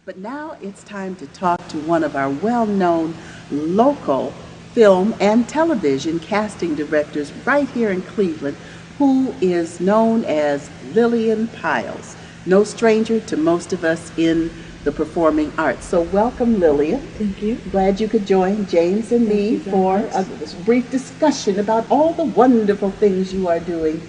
But now it's time to talk to one of our well-known local film and television casting directors right here in Cleveland, who is known as Lillian Pyles. No stranger to most of us in the performing arts. So welcome, Lillian. Thank you. Glad you could join James and me for a brief discussion about all the wonderful things you are doing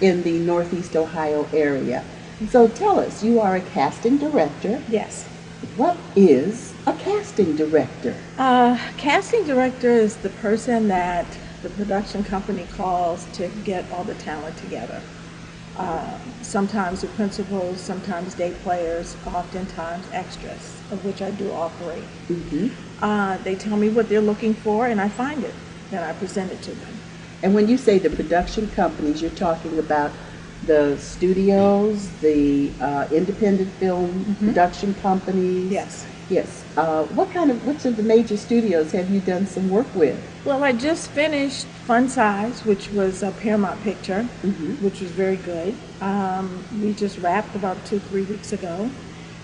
in the Northeast Ohio area. So tell us, you are a casting director. Yes. What is a casting director? Casting director is the person that the production company calls to get all the talent together. Sometimes the principals, sometimes day players, oftentimes extras, of which I do operate. They tell me what they're looking for and I find it, then I present it to them. And when you say the production companies, you're talking about the studios, the independent film production companies? Yes. Yes. Which of the major studios have you done some work with? Well, I just finished Fun Size, which was a Paramount picture, which was very good. We just wrapped about 2-3 weeks ago.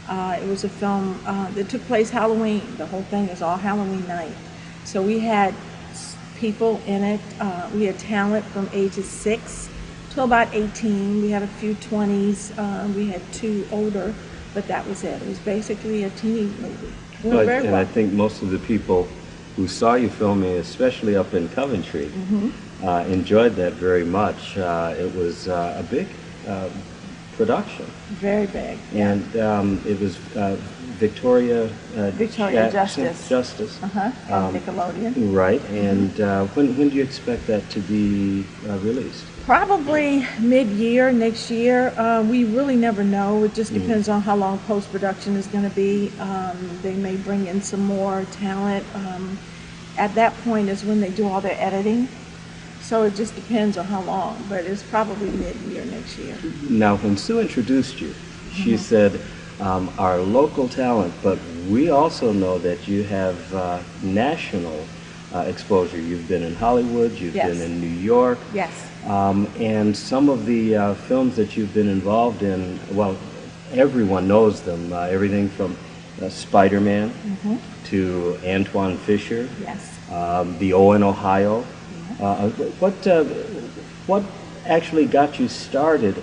It was a film that took place Halloween. The whole thing is all Halloween night. So we had people in it. We had talent from ages 6 to about 18. We had a few 20s. We had 2 older, but that was it. It was basically a teen movie. And I think most of the people who saw you filming, especially up in Coventry, enjoyed that very much. It was a big production. Very big. And it was Victoria Justice. On Nickelodeon. Right. And when do you expect that to be released? Probably mid-year next year. We really never know. It just depends on how long post-production is going to be. They may bring in some more talent. At that point is when they do all their editing. So it just depends on how long, but it's probably mid-year next year. Now, when Sue introduced you, she said, our local talent, but we also know that you have national exposure. You've been in Hollywood, you've been in New York. Yes. And some of the films that you've been involved in, well, everyone knows them. Everything from Spider-Man to Antoine Fisher, the O in Ohio. What actually got you started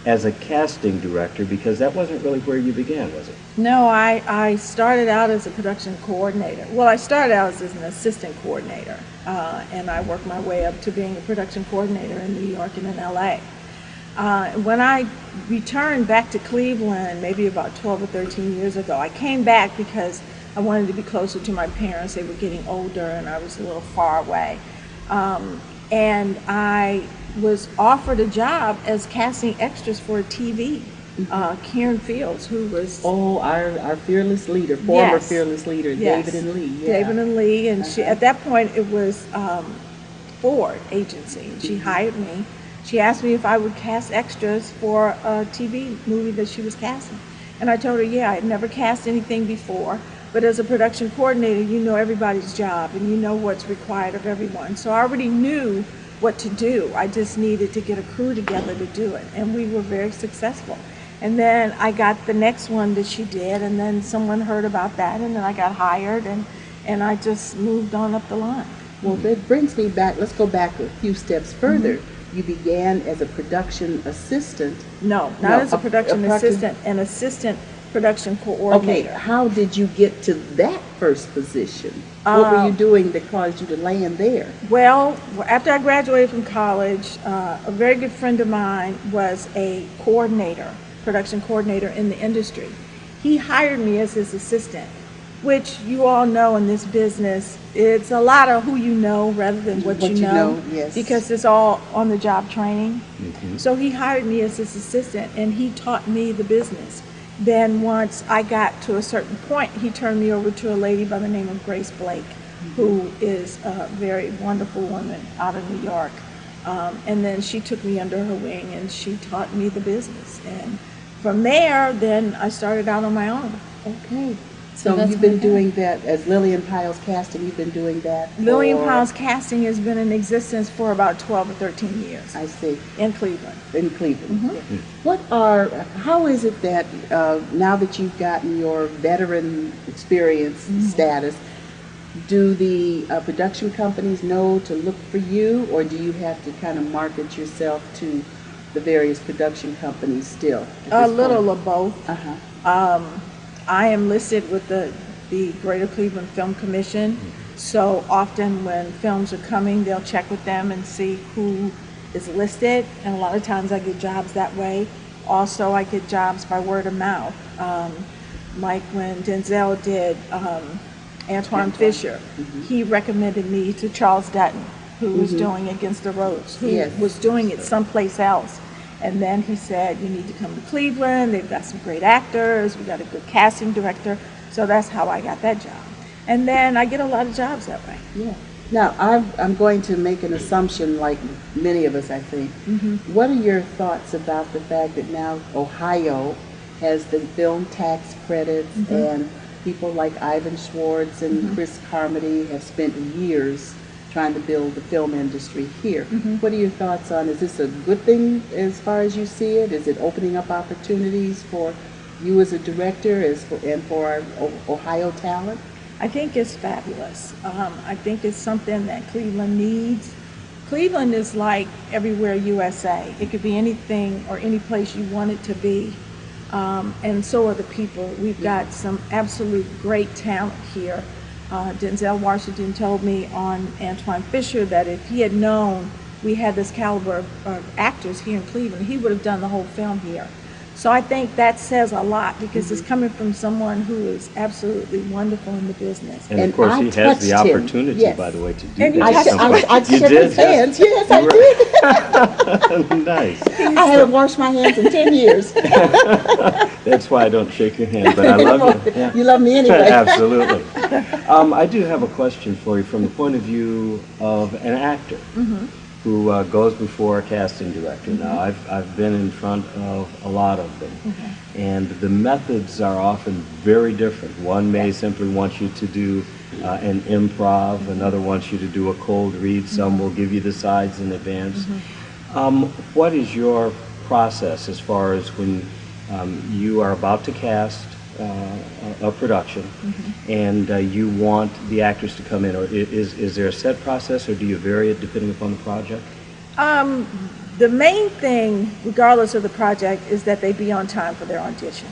as a casting director? Because that wasn't really where you began, was it? No, I started out as a production coordinator. Well, I started out as an assistant coordinator, and I worked my way up to being a production coordinator in New York and in LA. When I returned back to Cleveland, maybe about 12 or 13 years ago, I came back because I wanted to be closer to my parents. They were getting older and I was a little far away. And I was offered a job as casting extras for a TV. Karen Fields, who was our fearless leader, former fearless leader, David and Lee. David and Lee, and she, at that point it was Ford Agency. She hired me. She asked me if I would cast extras for a TV movie that she was casting, and I told her, yeah, I had never cast anything before, but as a production coordinator, you know everybody's job and you know what's required of everyone. So I already knew what to do. I just needed to get a crew together to do it, and we were very successful. And then I got the next one that she did, and then someone heard about that, and then I got hired, and I just moved on up the line. Well, that brings me back, let's go back a few steps further. You began as a production assistant. No, not as a production assistant, an assistant production coordinator. Okay, how did you get to that first position? What were you doing that caused you to land there? Well, after I graduated from college, a very good friend of mine was a coordinator, production coordinator in the industry. He hired me as his assistant, which you all know in this business, it's a lot of who you know rather than what you know, because it's all on the job training. So he hired me as his assistant and he taught me the business. Then once I got to a certain point, he turned me over to a lady by the name of Grace Blake, who is a very wonderful woman out of New York. And then she took me under her wing and she taught me the business. And from there, then I started out on my own. Okay. So that's you've been what I got. doing that as Lillian Pyles Casting. You've been doing that. Lillian for- Pyles Casting has been in existence for about 12 or 13 years I see. in Cleveland. In Cleveland. How is it that now that you've gotten your veteran experience status, do the production companies know to look for you, or do you have to kind of market yourself to the various production companies still? A little of both. Uh-huh. I am listed with the Greater Cleveland Film Commission, so often when films are coming, they'll check with them and see who is listed, and a lot of times I get jobs that way. Also, I get jobs by word of mouth, like when Denzel did Antoine Fisher. He recommended me to Charles Dutton, who was doing Against the Ropes, who Yes. was doing it someplace else. And then he said, you need to come to Cleveland. They've got some great actors. We got a good casting director. So that's how I got that job. And then I get a lot of jobs that way. Yeah. Now, I'm going to make an assumption, like many of us, I think. What are your thoughts about the fact that now Ohio has the film tax credits, and people like Ivan Schwartz and Chris Carmody have spent years trying to build the film industry here? What are your thoughts on, is this a good thing as far as you see it? Is it opening up opportunities for you as a director and for our Ohio talent? I think it's fabulous. I think it's something that Cleveland needs. Cleveland is like everywhere USA. It could be anything or any place you want it to be. And so are the people. We've got some absolute great talent here. Denzel Washington told me on Antoine Fisher that if he had known we had this caliber of actors here in Cleveland, he would have done the whole film here. So I think that says a lot, because it's coming from someone who is absolutely wonderful in the business. And of course, I he has the touched him. opportunity, Yes. by the way, to do And you that. touched at some him. point. I You shook his did, hands. Yes, I did. Nice. I haven't washed my hands in 10 years. That's why I don't shake your hand, but I love you. Yeah. You love me anyway. Absolutely. I do have a question for you from the point of view of an actor who goes before a casting director. Now, I've been in front of a lot of them, and the methods are often very different. One may simply want you to do an improv, another wants you to do a cold read, some will give you the sides in advance. What is your process as far as when you are about to cast a production and you want the actors to come in, or is there a set process, or do you vary it depending upon the project? The main thing, regardless of the project, is that they be on time for their audition.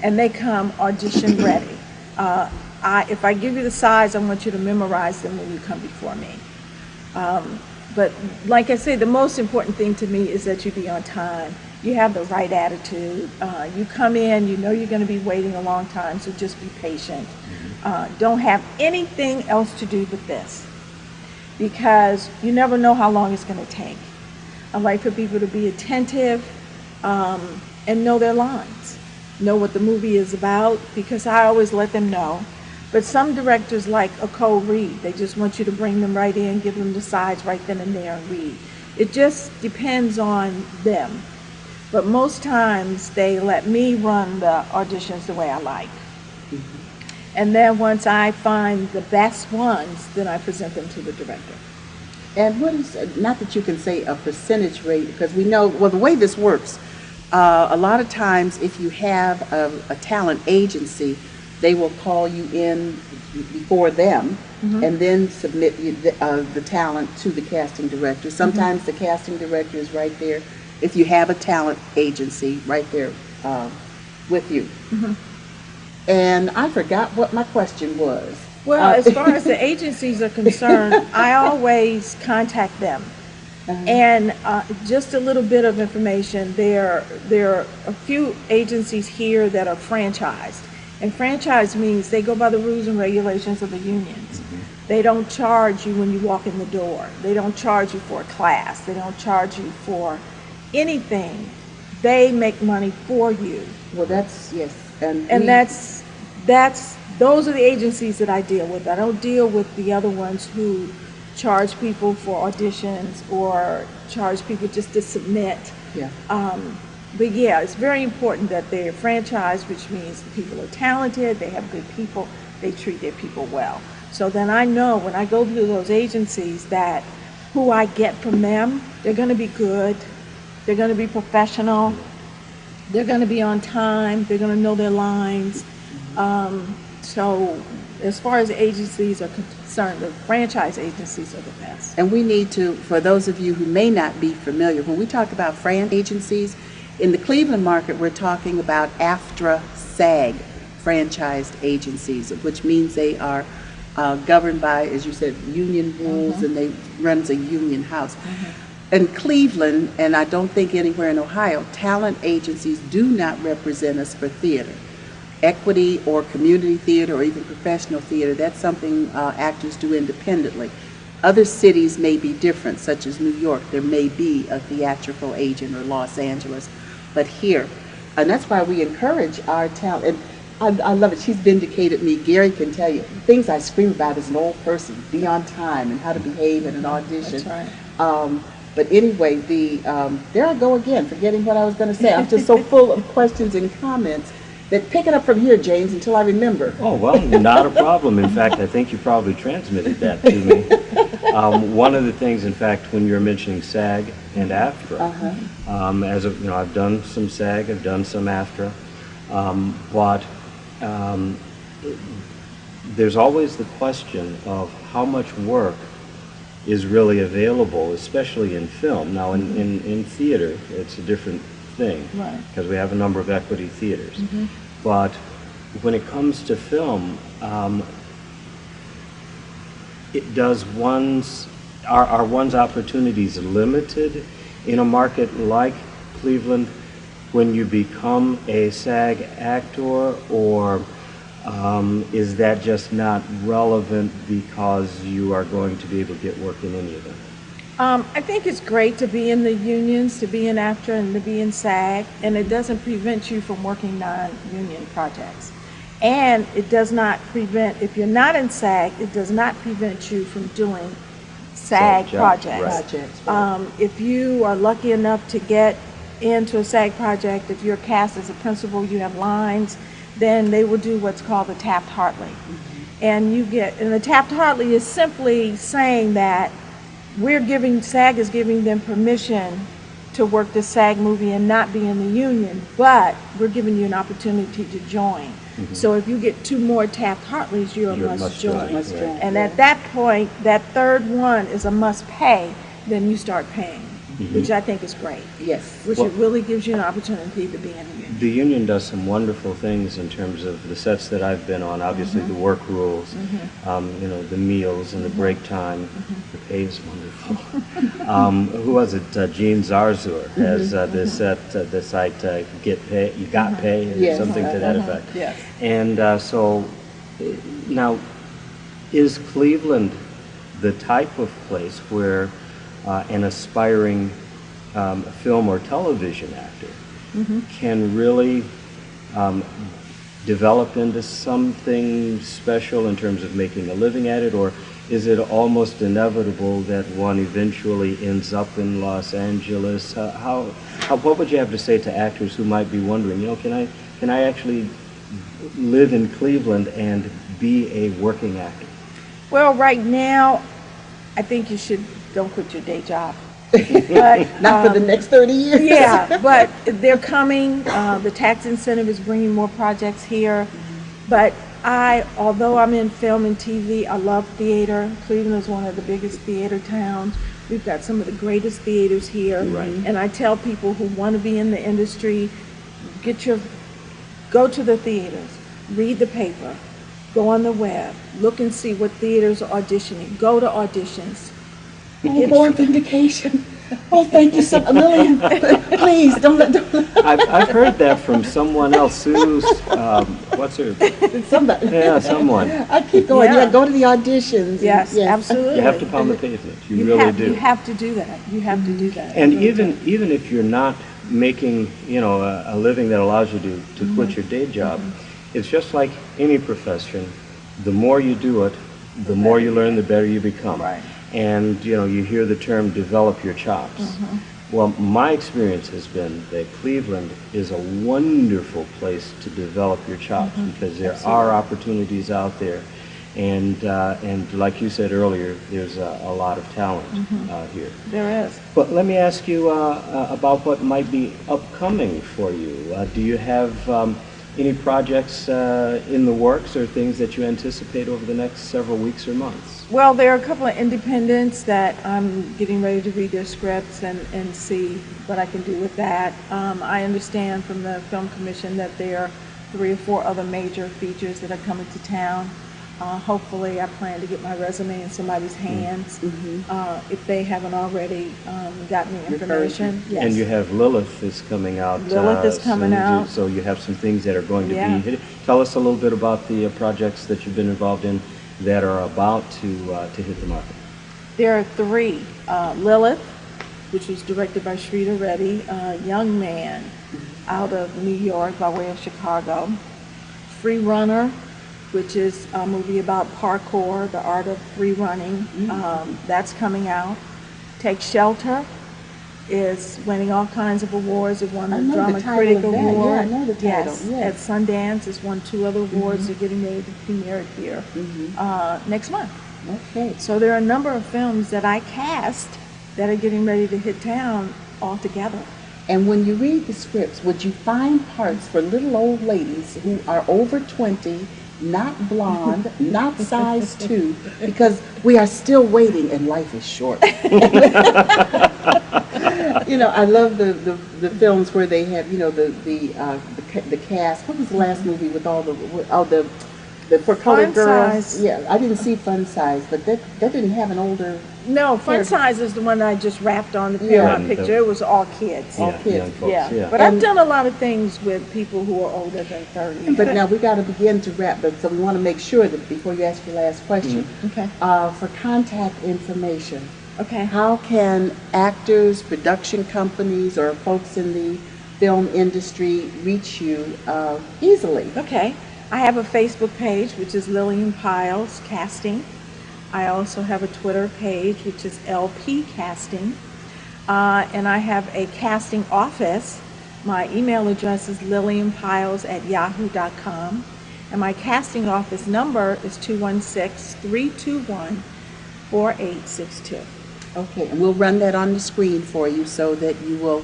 And they come audition ready. If I give you the sides, I want you to memorize them when you come before me. But like I say, the most important thing to me is that you be on time. You have the right attitude. You come in, you know you're going to be waiting a long time, so just be patient. Don't have anything else to do but this, because you never know how long it's going to take. I like for people to be attentive and know their lines, know what the movie is about, because I always let them know. But some directors like a cold read. They just want you to bring them right in, give them the sides right then and there and read. It just depends on them. But most times they let me run the auditions the way I like. And then once I find the best ones, then I present them to the director. And what is, not that you can say a percentage rate, because we know, well, the way this works, a lot of times if you have a talent agency, they will call you in before them and then submit the talent to the casting director. Sometimes the casting director is right there, if you have a talent agency, right there with you. And I forgot what my question was. Well, as far as the agencies are concerned, I always contact them. And just a little bit of information, there are a few agencies here that are franchised. And franchise means they go by the rules and regulations of the unions. They don't charge you when you walk in the door. They don't charge you for a class. They don't charge you for anything. They make money for you. Well, that's, yes. And those are the agencies that I deal with. I don't deal with the other ones who charge people for auditions or charge people just to submit. Yeah. But yeah, it's very important that they're franchised, which means the people are talented, they have good people, they treat their people well. So then I know when I go to those agencies that who I get from them, they're going to be good, they're going to be professional, they're going to be on time, they're going to know their lines. So as far as agencies are concerned, the franchise agencies are the best. And we need to, for those of you who may not be familiar, when we talk about franchise agencies, in the Cleveland market, we're talking about AFTRA SAG franchised agencies, which means they are governed by, as you said, union rules, and they runs a union house. In Cleveland, and I don't think anywhere in Ohio, talent agencies do not represent us for theater. Equity or community theater or even professional theater, that's something actors do independently. Other cities may be different, such as New York. There may be a theatrical agent, or Los Angeles. But here, and that's why we encourage our talent. And I love it. She's vindicated me. Gary can tell you things I scream about as an old person: be on time and how to behave in an audition. That's right. But anyway, there I go again, forgetting what I was going to say. I'm just so full of questions and comments that pick it up from here, James, until I remember. Oh, well, not a problem. In fact, I think you probably transmitted that to me. One of the things, in fact, when you're mentioning SAG and AFTRA, as of, I've done some SAG, I've done some AFTRA, but there's always the question of how much work is really available, especially in film. Now, in theater, it's a different thing, Right. because we have a number of equity theaters. But when it comes to film, are one's opportunities limited in a market like Cleveland when you become a SAG actor, or is that just not relevant because you are going to be able to get work in any event? I think it's great to be in the unions, to be in AFTRA and to be in SAG, and it doesn't prevent you from working non-union projects. And it does not prevent, if you're not in SAG, it does not prevent you from doing SAG projects. Right. If you are lucky enough to get into a SAG project, if you're cast as a principal, you have lines, then they will do what's called the Taft-Hartley. And the Taft-Hartley is simply saying that SAG is giving them permission to work the SAG movie and not be in the union, but we're giving you an opportunity to join. So if you get 2 more Taft-Hartleys, you're a must join. And at that point, that third one is a must pay, then you start paying, which I think is great. Yes. Which it really gives you an opportunity to be in the union. The union does some wonderful things in terms of the sets that I've been on. Obviously, the work rules, the meals and the break time. The pay is wonderful. Who was it? Gene Zarzur has this at the site, Get Pay, You Got Pay, or something to that effect. Yes. And so now, is Cleveland the type of place where an aspiring film or television actor can really develop into something special in terms of making a living at it, or is it almost inevitable that one eventually ends up in Los Angeles? What would you have to say to actors who might be wondering, can I actually live in Cleveland and be a working actor? Well, right now, I think you don't quit your day job. But, Not for the next 30 years. Yeah, but they're coming. The tax incentive is bringing more projects here. But although I'm in film and TV, I love theater. Cleveland is one of the biggest theater towns. We've got some of the greatest theaters here. Right. And I tell people who want to be in the industry, go to the theaters, read the paper, go on the web, look and see what theaters are auditioning, go to auditions. Oh, more vindication. Oh, thank you so much. Lillian, please, don't let... I've heard that from someone else. Sue's, what's her? Somebody. Yeah, someone. I keep going. Yeah, go to the auditions. Yes, absolutely. You have to pound the pavement. You really do. You have to do that. You have to do that. And even if you're not making, a living that allows you to quit your day job, it's just like any profession. The more you do it, the more you learn, the better you become. Right. And you hear the term "develop your chops." Well, my experience has been that Cleveland is a wonderful place to develop your chops because there are opportunities out there, and like you said earlier, there's a lot of talent here. There is. But let me ask you about what might be upcoming for you. Do you have any projects in the works or things that you anticipate over the next several weeks or months? Well, there are a couple of independents that I'm getting ready to read their scripts and see what I can do with that. I understand from the Film Commission that there are 3 or 4 other major features that are coming to town. Hopefully, I plan to get my resume in somebody's hands if they haven't already gotten the information. Yes. And you have Lilith is coming out. Lilith is coming out. So you have some things that are going to be hit. Tell us a little bit about the projects that you've been involved in that are about to hit the market. There are 3. Lilith, which was directed by Shrita Reddy, a young man out of New York by way of Chicago. Free Runner, which is a movie about parkour, the art of free running. That's coming out. Take Shelter is winning all kinds of awards. It won the Drama Critic Award. Yeah, I know the title. Yes. At Sundance. It's won 2 other awards. They're getting ready to premiere it here next month. Okay. So there are a number of films that I cast that are getting ready to hit town all together. And when you read the scripts, would you find parts for little old ladies who are over 20, not blonde, not size 2, because we are still waiting and life is short. You know, I love the films where they have, you know, the cast. What was the last movie with all the for colored girls? Size. Yeah, I didn't see Fun Size, but that didn't have an older. No, Fun Size is the one I just wrapped on the Paramount picture. It was all kids. All kids. Young folks, yeah. But I've done a lot of things with people who are older than 30. But now we got to begin to wrap up, so we want to make sure that before you ask your last question, Okay. For contact information, Okay. how can actors, production companies, or folks in the film industry reach you easily? Okay. I have a Facebook page, which is Lillian Pyles Casting. I also have a Twitter page, which is LPCasting. And I have a casting office. My email address is lillianpyles@yahoo.com. And my casting office number is 216-321-4862. Okay, and we'll run that on the screen for you so that you will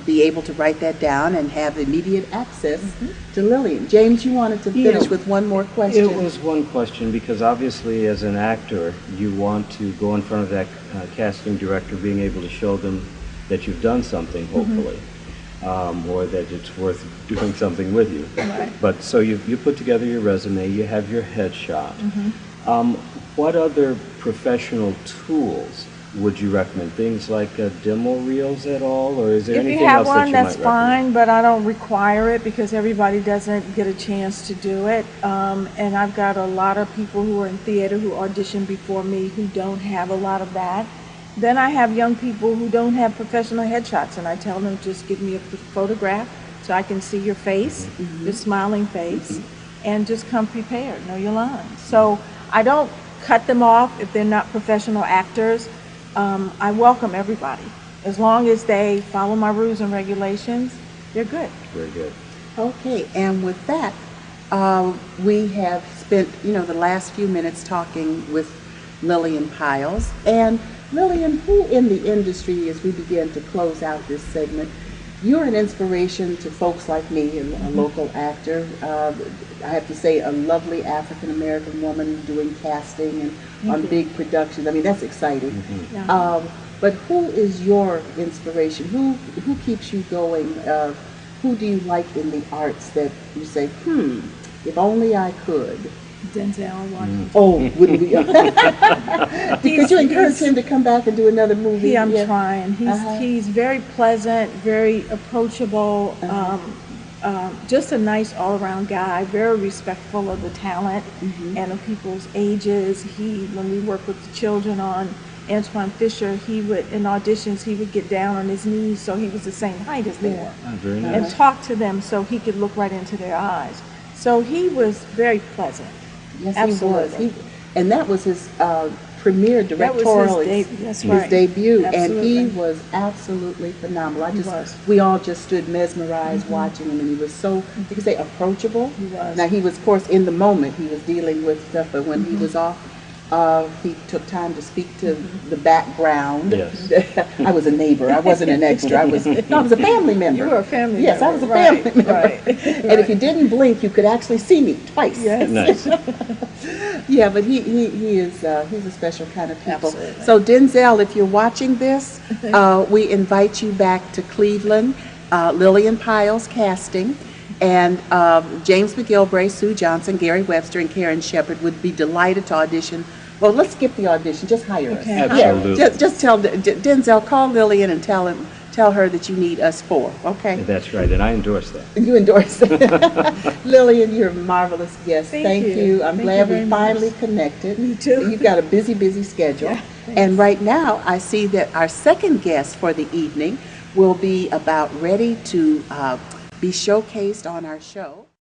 be able to write that down and have immediate access to Lillian. James, you wanted to finish with one more question. It was one question because obviously as an actor, you want to go in front of that casting director being able to show them that you've done something, hopefully, or that it's worth doing something with you. Right. But so you put together your resume, you have your headshot. What other professional tools would you recommend? Things like demo reels at all, or is there anything else that you might recommend? If you have one, that's fine, but I don't require it because everybody doesn't get a chance to do it. And I've got a lot of people who are in theater who audition before me who don't have a lot of that. Then I have young people who don't have professional headshots, and I tell them just give me a photograph so I can see your face, your smiling face, and just come prepared, know your lines. So I don't cut them off if they're not professional actors. I welcome everybody. As long as they follow my rules and regulations, they're good. Very good. Okay, and with that, we have spent, the last few minutes talking with Lillian Pyles. And Lillian, who in the industry, as we begin to close out this segment, you're an inspiration to folks like me, a local actor. I have to say, a lovely African-American woman doing casting and on big productions. I mean, that's exciting. But who is your inspiration? Who keeps you going? Who do you like in the arts that you say, if only I could? Denzel Washington. Oh, wouldn't we? Because you encourage him to come back and do another movie. Yeah, I'm trying. He's very pleasant, very approachable, just a nice all-around guy, very respectful of the talent and of people's ages. When we worked with the children on Antoine Fisher, he would, in auditions, he would get down on his knees so he was the same height as they were. Very nice. And talk to them so he could look right into their eyes. So he was very pleasant. Yes, Absolutely. he was. And that was his premiere That was directorially, that's right. his debut, and Absolutely. he was absolutely phenomenal. He was. We all just stood mesmerized watching him, and he was so, you could say, approachable. He was. Now, he was, of course, in the moment, he was dealing with stuff, but when he was off, he took time to speak to the background. Yes. I was a neighbor. I wasn't an extra. I was a family member. You were a family yes, member. I was a family member. Right. And if you didn't blink, you could actually see me twice. Yes. Nice. Yeah, but he is he's a special kind of people. Absolutely. So Denzel, if you're watching this, we invite you back to Cleveland, Lillian Pyles Casting, and James McGilvray, Sue Johnson, Gary Webster, and Karen Shepard would be delighted to audition. Well, let's skip the audition. Just hire us. Okay. Absolutely. Yeah, just tell Denzel, call Lillian and tell her that you need us four. Okay. That's right, and I endorse that. You endorse it. Lillian, you're a marvelous guest. Thank you. you. I'm Thank glad you we very finally much. connected. Me too. You've got a busy schedule. Yeah, And right now, I see that our second guest for the evening will be about ready to be showcased on our show.